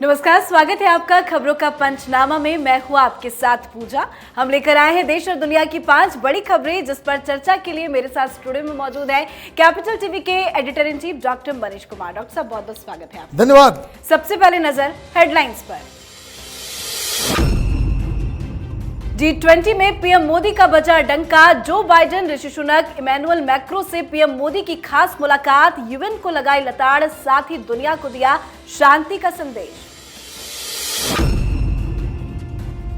नमस्कार, स्वागत है आपका खबरों का पंचनामा में। मैं हूं आपके साथ पूजा। हम लेकर आए हैं देश और दुनिया की 5 बड़ी खबरें, जिस पर चर्चा के लिए मेरे साथ स्टूडियो में मौजूद है कैपिटल टीवी के editor in chief doctor Manish Kumar. Doctor साहब, बहुत बहुत स्वागत है आपका। धन्यवाद। सबसे पहले नजर हेडलाइंस पर। G20 में पीएम मोदी का बजा डंका। Joe Biden, Rishi Sunak, Emmanuel Macron से पीएम मोदी की खास मुलाकात। यूएन को लगाई लताड़, साथ ही दुनिया को दिया शांति का संदेश।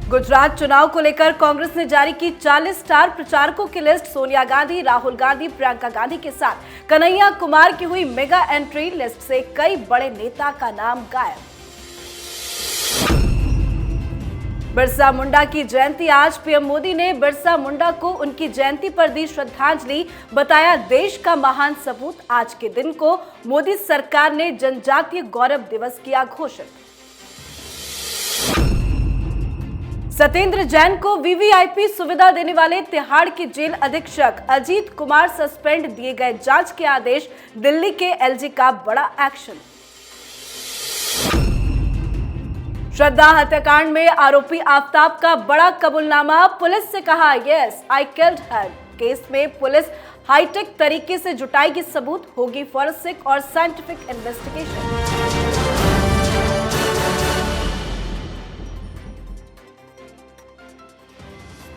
गुजरात चुनाव को लेकर कांग्रेस ने जारी की 40 स्टार प्रचारकों की लिस्ट। सोनिया गांधी, राहुल गांधी, प्रियंका गांधी के साथ कन्हैया कुमार की हुई मेगा एंट्री। लिस्ट से कई बड़े नेता का नाम गायब। बिरसा मुंडा की जयंती आज। पीएम मोदी ने बिरसा मुंडा को उनकी जयंती पर दी श्रद्धांजलि। बताया देश का महान सपूत। आज के दिन को मोदी सरकार ने जनजातीय गौरव दिवस किया घोषित। सत्येंद्र जैन को वीवीआईपी सुविधा देने वाले तिहाड़ के जेल अधीक्षक अजीत कुमार सस्पेंड, दिए गए जांच के आदेश। दिल्ली के एलजी का बड़ा एक्शन। श्रद्धा हत्याकांड में आरोपी आफताब का बड़ा कबूलनामा। पुलिस से कहा, yes I killed her. Case में पुलिस हाईटेक तरीके से जुटाएगी सबूत। होगी फॉरेंसिक और साइंटिफिक इन्वेस्टिगेशन।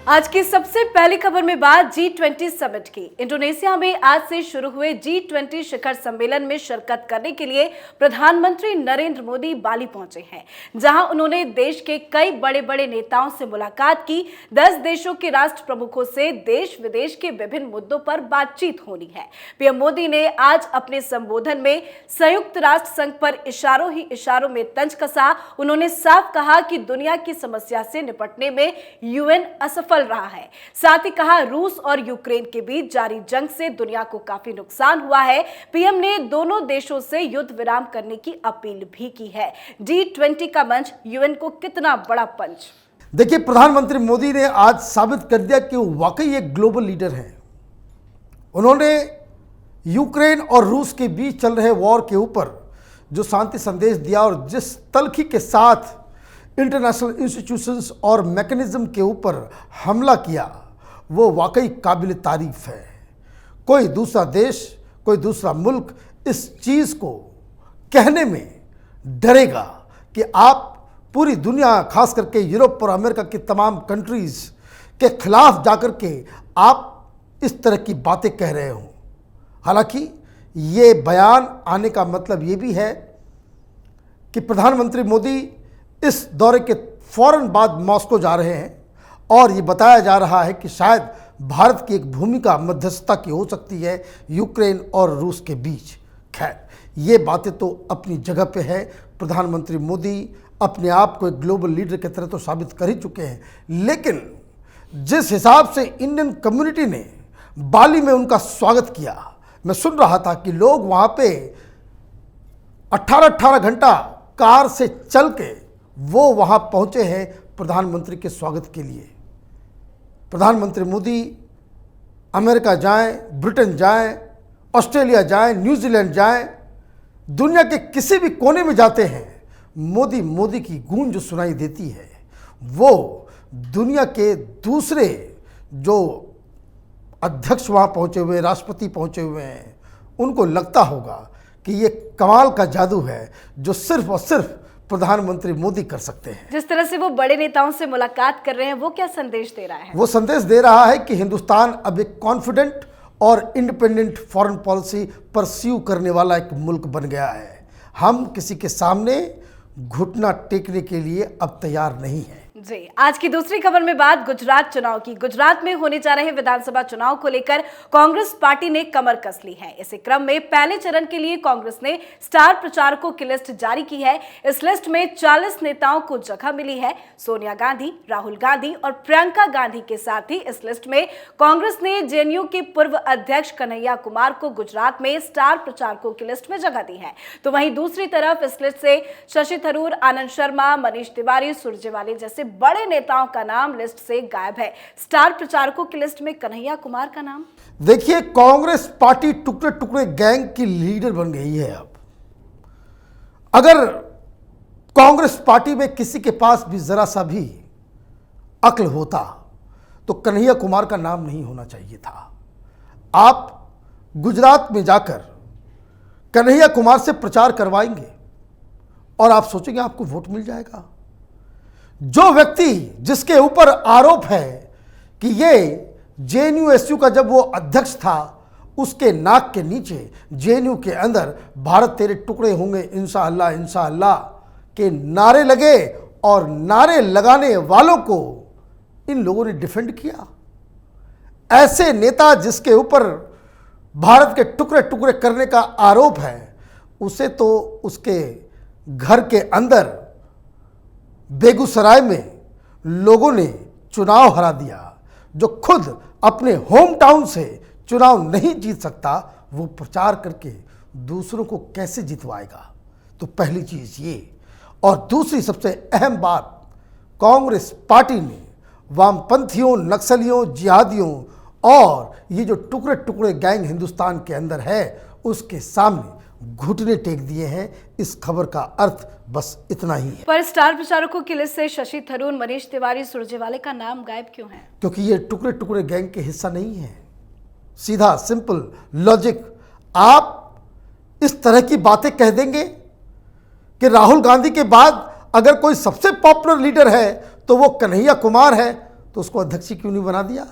आज की सबसे पहली खबर में बात G20 समिट की। इंडोनेशिया में आज से शुरू हुए G20 शिखर सम्मेलन में शिरकत करने के लिए प्रधानमंत्री नरेंद्र मोदी बाली पहुंचे हैं, जहां उन्होंने देश के कई बड़े बड़े नेताओं से मुलाकात की। 10 देशों के राष्ट्र प्रमुखों से देश विदेश के विभिन्न मुद्दों पर बातचीत होनी है। पीएम मोदी ने आज अपने संबोधन में संयुक्त राष्ट्र संघ पर इशारों ही इशारों में तंज कसा। उन्होंने साफ कहा कि दुनिया की समस्या से निपटने में यूएन असफल रहा है। साथ ही कहा, रूस और यूक्रेन के बीच जारी जंग से दुनिया को काफी नुकसान हुआ है। पीएम ने दोनों देशों से युद्ध विराम करने की अपील भी की है। G20 का मंच यूएन को कितना बड़ा पंच। देखिए, प्रधानमंत्री मोदी ने आज साबित कर दिया कि वो वाकई एक ग्लोबल लीडर हैं। उन्होंने यूक्रेन और रूस के बीच चल रहे वॉर के ऊपर जो शांति संदेश दिया और जिस तल्खी के साथ इंटरनेशनल इंस्टीट्यूशंस और मैकेनिज्म के ऊपर हमला किया, वो वाकई काबिल तारीफ है। कोई दूसरा देश, कोई दूसरा मुल्क इस चीज़ को कहने में डरेगा कि आप पूरी दुनिया, खास करके यूरोप और अमेरिका की तमाम कंट्रीज़ के खिलाफ जाकर के आप इस तरह की बातें कह रहे हो। हालांकि ये बयान आने का मतलब ये भी है कि प्रधानमंत्री मोदी इस दौरे के फौरन बाद मॉस्को जा रहे हैं और ये बताया जा रहा है कि शायद भारत की एक भूमिका मध्यस्थता की हो सकती है यूक्रेन और रूस के बीच। खैर, ये बातें तो अपनी जगह पे है। प्रधानमंत्री मोदी अपने आप को एक ग्लोबल लीडर की तरह तो साबित कर ही चुके हैं, लेकिन जिस हिसाब से इंडियन कम्युनिटी ने बाली में उनका स्वागत किया, मैं सुन रहा था कि लोग वहाँ पे 18-18 घंटा कार से चल के वो वहाँ पहुँचे हैं प्रधानमंत्री के स्वागत के लिए। प्रधानमंत्री मोदी अमेरिका जाएं, ब्रिटेन जाएं, ऑस्ट्रेलिया जाएं, न्यूजीलैंड जाएं, दुनिया के किसी भी कोने में जाते हैं, मोदी मोदी की गूंज जो सुनाई देती है, वो दुनिया के दूसरे जो अध्यक्ष वहाँ पहुँचे हुए, राष्ट्रपति पहुँचे हुए हैं, उनको लगता होगा कि ये कमाल का जादू है जो सिर्फ और सिर्फ प्रधानमंत्री मोदी कर सकते हैं। जिस तरह से वो बड़े नेताओं से मुलाकात कर रहे हैं, वो क्या संदेश दे रहा है? वो संदेश दे रहा है कि हिंदुस्तान अब एक कॉन्फिडेंट और इंडिपेंडेंट फॉरेन पॉलिसी परस्यू करने वाला एक मुल्क बन गया है। हम किसी के सामने घुटना टेकने के लिए अब तैयार नहीं है। जी, आज की दूसरी खबर में बात गुजरात चुनाव की। गुजरात में होने जा रहे विधानसभा चुनाव को लेकर कांग्रेस पार्टी ने कमर कस ली है। इसी क्रम में पहले चरण के लिए कांग्रेस ने स्टार प्रचारकों की लिस्ट जारी की है। इस लिस्ट में 40 नेताओं को जगह मिली है। सोनिया गांधी, राहुल गांधी और प्रियंका गांधी के साथ ही इस लिस्ट में कांग्रेस ने जेएनयू के पूर्व अध्यक्ष कन्हैया कुमार को गुजरात में स्टार प्रचारकों की लिस्ट में जगह दी है। तो वहीं दूसरी तरफ इस लिस्ट से शशि थरूर, आनंद शर्मा, मनीष तिवारी, सुरजेवाला जैसे बड़े नेताओं का नाम लिस्ट से गायब है। स्टार प्रचारकों की लिस्ट में कन्हैया कुमार का नाम। देखिए, कांग्रेस पार्टी टुकड़े टुकड़े गैंग की लीडर बन गई है। अब अगर कांग्रेस पार्टी में किसी के पास भी जरा सा भी अक्ल होता तो कन्हैया कुमार का नाम नहीं होना चाहिए था। आप गुजरात में जाकर कन्हैया कुमार से प्रचार करवाएंगे और आप सोचेंगे आपको वोट मिल जाएगा। जो व्यक्ति जिसके ऊपर आरोप है कि ये जेएनयू का जब वो अध्यक्ष था उसके नाक के नीचे जेएनयू के अंदर भारत तेरे टुकड़े होंगे इंशाअल्लाह इंशाअल्लाह के नारे लगे और नारे लगाने वालों को इन लोगों ने डिफेंड किया। ऐसे नेता जिसके ऊपर भारत के टुकड़े टुकड़े करने का आरोप है उसे तो उसके घर के अंदर बेगूसराय में लोगों ने चुनाव हरा दिया। जो खुद अपने होम टाउन से चुनाव नहीं जीत सकता वो प्रचार करके दूसरों को कैसे जितवाएगा। तो पहली चीज़ ये। और दूसरी सबसे अहम बात, कांग्रेस पार्टी ने वामपंथियों, नक्सलियों, जिहादियों और ये जो टुकड़े टुकड़े गैंग हिंदुस्तान के अंदर है उसके सामने घुटने टेक दिए हैं। इस खबर का अर्थ बस इतना ही है। पर स्टार प्रचारकों की लिस्ट से शशि थरूर, मनीष तिवारी, सुरजेवाला का नाम गायब क्यों है? क्योंकि ये टुकड़े टुकड़े गैंग के हिस्सा नहीं है। सीधा सिंपल लॉजिक। आप इस तरह की बातें कह देंगे कि राहुल गांधी के बाद अगर कोई सबसे पॉपुलर लीडर है तो वो कन्हैया कुमार है, तो उसको अध्यक्ष क्यों नहीं बना दिया?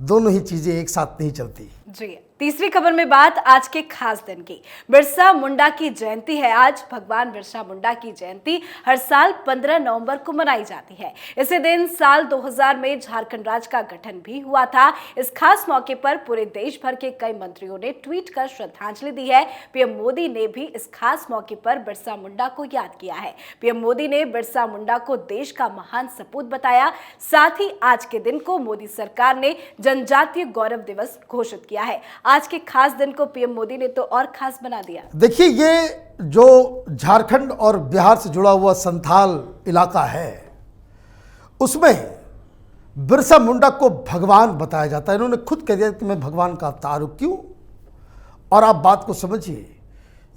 दोनों ही चीजें एक साथ नहीं चलती। जी, तीसरी खबर में बात आज के खास दिन की। बिरसा मुंडा की जयंती है आज। भगवान बिरसा मुंडा की जयंती हर साल 15 नवंबर को मनाई जाती है। इसी दिन साल 2000 में झारखंड राज्य का गठन भी हुआ था। इस खास मौके पर पूरे देश भर के कई मंत्रियों ने ट्वीट कर श्रद्धांजलि दी है। पीएम मोदी ने भी इस खास मौके पर बिरसा मुंडा को याद किया है। पीएम मोदी ने बिरसा मुंडा को देश का महान सपूत बताया। साथ ही आज के दिन को मोदी सरकार ने जनजातीय गौरव दिवस घोषित किया है। आज के खास दिन को पीएम मोदी ने तो और खास बना दिया। देखिए, ये जो झारखंड और बिहार से जुड़ा हुआ संथाल इलाका है उसमें बिरसा मुंडा को भगवान बताया जाता है। इन्होंने खुद कह दिया कि मैं भगवान का अवतार हूं। क्यों? और आप बात को समझिए,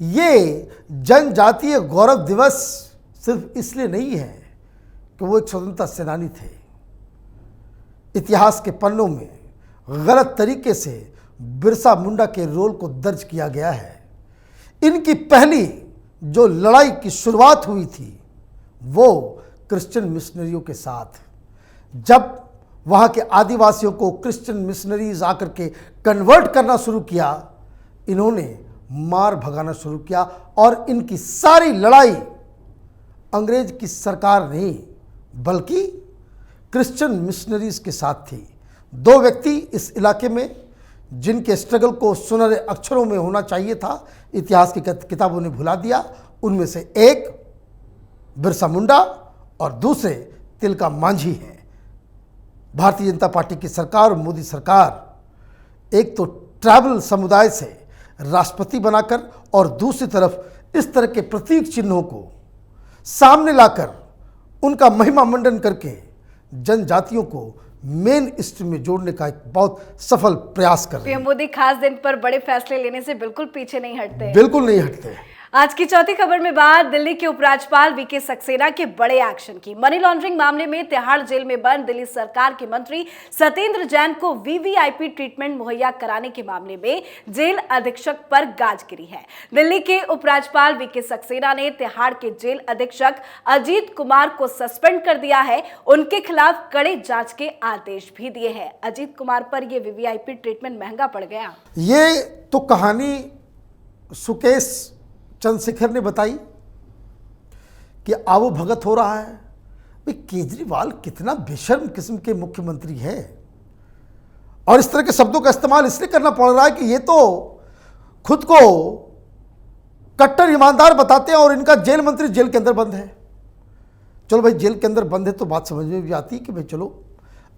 ये जनजातीय गौरव दिवस सिर्फ इसलिए नहीं है कि वो एक स्वतंत्रता सेनानी थे। इतिहास के पन्नों में गलत तरीके से बिरसा मुंडा के रोल को दर्ज किया गया है। इनकी पहली जो लड़ाई की शुरुआत हुई थी वो क्रिश्चियन मिशनरियों के साथ। जब वहाँ के आदिवासियों को क्रिश्चियन मिशनरीज आकर के कन्वर्ट करना शुरू किया, इन्होंने मार भगाना शुरू किया और इनकी सारी लड़ाई अंग्रेज की सरकार नहीं बल्कि क्रिश्चियन मिशनरीज के साथ थी। दो व्यक्ति इस इलाके में जिनके स्ट्रगल को सुनहरे अक्षरों में होना चाहिए था, इतिहास की किताबों ने भुला दिया। उनमें से एक बिरसा मुंडा और दूसरे तिलका मांझी हैं। भारतीय जनता पार्टी की सरकार और मोदी सरकार एक तो ट्राइबल समुदाय से राष्ट्रपति बनाकर और दूसरी तरफ इस तरह के प्रतीक चिन्हों को सामने लाकर उनका महिमा मंडन करके जनजातियों को मेन स्ट्रीम में जोड़ने का एक बहुत सफल प्रयास कर रहे हैं। पीएम मोदी खास दिन पर बड़े फैसले लेने से बिल्कुल पीछे नहीं हटते। बिल्कुल नहीं हटते। आज की चौथी खबर में बात दिल्ली के उपराज्यपाल वीके सक्सेना के बड़े एक्शन की। मनी लॉन्ड्रिंग मामले में तिहाड़ जेल में बंद दिल्ली सरकार के मंत्री सत्येंद्र जैन को वीवीआईपी ट्रीटमेंट मुहैया कराने के मामले में जेल अधीक्षक पर गाज गिरी है। दिल्ली के उपराज्यपाल वीके सक्सेना ने तिहाड़ के जेल अधीक्षक अजीत कुमार को सस्पेंड कर दिया है। उनके खिलाफ कड़े जांच के आदेश भी दिए हैं। अजीत कुमार पर यह वीवीआईपी ट्रीटमेंट महंगा पड़ गया। ये तो कहानी सुकेश चंद्रशेखर ने बताई कि आवो भगत हो रहा है। भाई, केजरीवाल कितना बेशर्म किस्म के मुख्यमंत्री है और इस तरह के शब्दों का इस्तेमाल इसलिए करना पड़ रहा है कि ये तो खुद को कट्टर ईमानदार बताते हैं और इनका जेल मंत्री जेल के अंदर बंद है। चलो भाई, जेल के अंदर बंद है तो बात समझ में भी आती है कि भाई चलो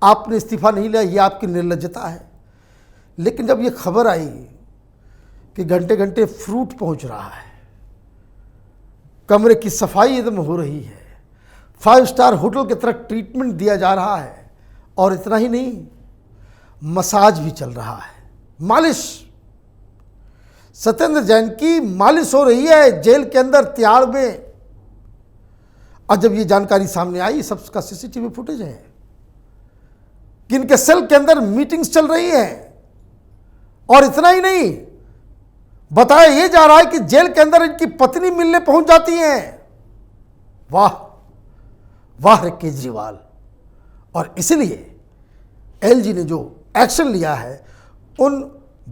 आपने इस्तीफा नहीं लिया, ये आपकी निर्लज्जता है। लेकिन जब ये खबर आई कि घंटे घंटे फ्रूट पहुंच रहा है, कमरे की सफाई एकदम हो रही है, 5 स्टार होटल की तरह ट्रीटमेंट दिया जा रहा है और इतना ही नहीं, मसाज भी चल रहा है, मालिश, सत्येंद्र जैन की मालिश हो रही है जेल के अंदर तिहाड़ में। और जब ये जानकारी सामने आई, सबका सीसीटीवी फुटेज है कि इनके सेल के अंदर मीटिंग्स चल रही हैं, और इतना ही नहीं, बताया ये जा रहा है कि जेल के अंदर इनकी पत्नी मिलने पहुंच जाती हैं। वाह वाह रे केजरीवाल। और इसलिए एलजी ने जो एक्शन लिया है उन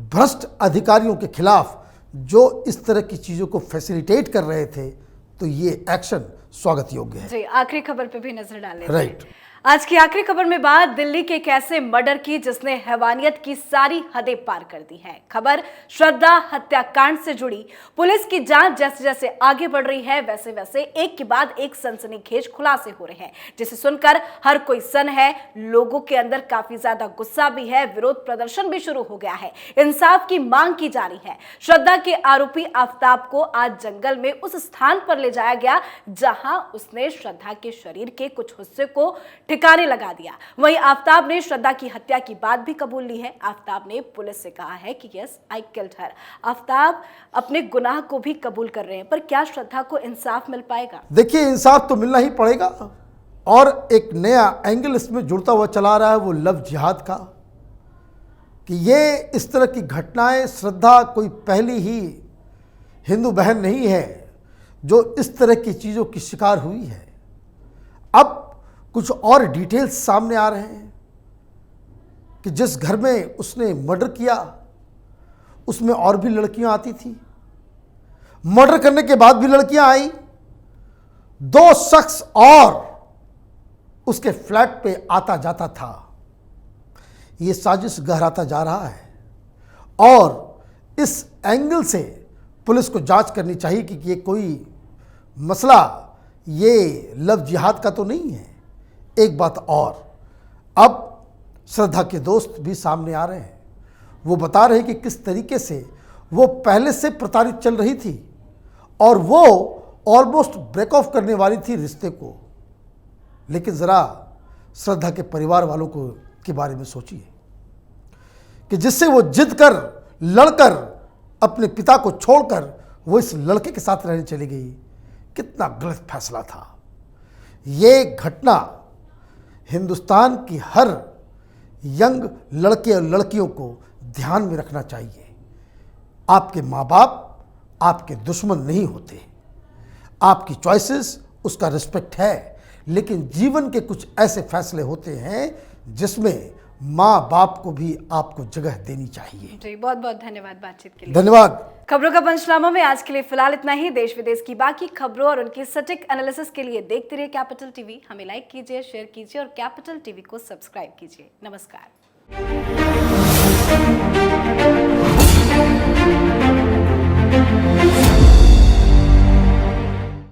भ्रष्ट अधिकारियों के खिलाफ जो इस तरह की चीजों को फैसिलिटेट कर रहे थे, तो ये एक्शन स्वागत योग्य है। जी, आखिरी खबर पे भी नजर डालें। राइट। आज की आखिरी खबर में बात दिल्ली के एक ऐसे मर्डर की जिसने हैवानियत की सारी हदें पार कर दी हैं। खबर श्रद्धा हत्याकांड से जुड़ी। पुलिस की जांच जैसे जैसे आगे बढ़ रही है, वैसे वैसे एक के बाद एक सनसनीखेज खुलासे हो रहे हैं, जिसे सुनकर हर कोई सन है। लोगों के अंदर काफी ज्यादा गुस्सा भी है, विरोध प्रदर्शन भी शुरू हो गया है, इंसाफ की मांग की जा रही है। श्रद्धा के आरोपी आफ्ताब को आज जंगल में उस स्थान पर ले जाया गया जहां उसने श्रद्धा के शरीर के कुछ हिस्से को ठिकाने लगा दिया। वहीं आफ्ताब ने श्रद्धा की हत्या की बात भी कबूल ली है। आफ्ताब ने पुलिस से कहा है कि yes, I killed her. Aftab अपने गुनाह को भी कबूल कर रहे हैं, पर क्या श्रद्धा को इंसाफ मिल पाएगा? देखिए, इंसाफ तो मिलना ही पड़ेगा। और एक नया एंगल इसमें जुड़ता हुआ चला रहा है, वो लव जिहाद का, कि ये इस तरह की घटनाएं, श्रद्धा कोई पहली ही हिंदू बहन नहीं है जो इस तरह की चीज़ों की शिकार हुई है। अब कुछ और डिटेल्स सामने आ रहे हैं कि जिस घर में उसने मर्डर किया उसमें और भी लड़कियां आती थी, मर्डर करने के बाद भी लड़कियां आई। 2 शख्स और उसके फ्लैट पे आता जाता था। ये साजिश गहराता जा रहा है, और इस एंगल से पुलिस को जांच करनी चाहिए कि ये कोई मसला ये लव जिहाद का तो नहीं है। एक बात और, अब श्रद्धा के दोस्त भी सामने आ रहे हैं। वो बता रहे हैं कि किस तरीके से वो पहले से प्रताड़ित चल रही थी और वो ऑलमोस्ट ब्रेक ऑफ करने वाली थी रिश्ते को। लेकिन ज़रा श्रद्धा के परिवार वालों को के बारे में सोचिए कि जिससे वो जिद कर, लड़कर, अपने पिता को छोड़कर वो इस लड़के के साथ रहने चली गई। कितना गलत फैसला था। ये घटना हिंदुस्तान की हर यंग लड़के और लड़कियों को ध्यान में रखना चाहिए। आपके माँ बाप आपके दुश्मन नहीं होते। आपकी चॉइसेस, उसका रिस्पेक्ट है, लेकिन जीवन के कुछ ऐसे फैसले होते हैं जिसमें माँ बाप को भी आपको जगह देनी चाहिए। जी, बहुत बहुत धन्यवाद बातचीत के लिए। धन्यवाद। खबरों का पंचनामा में आज के लिए फिलहाल इतना ही। देश विदेश की बाकी खबरों और उनकी सटीक एनालिसिस के लिए देखते रहिए कैपिटल टीवी। हमें लाइक कीजिए, शेयर कीजिए और कैपिटल टीवी को सब्सक्राइब कीजिए। नमस्कार।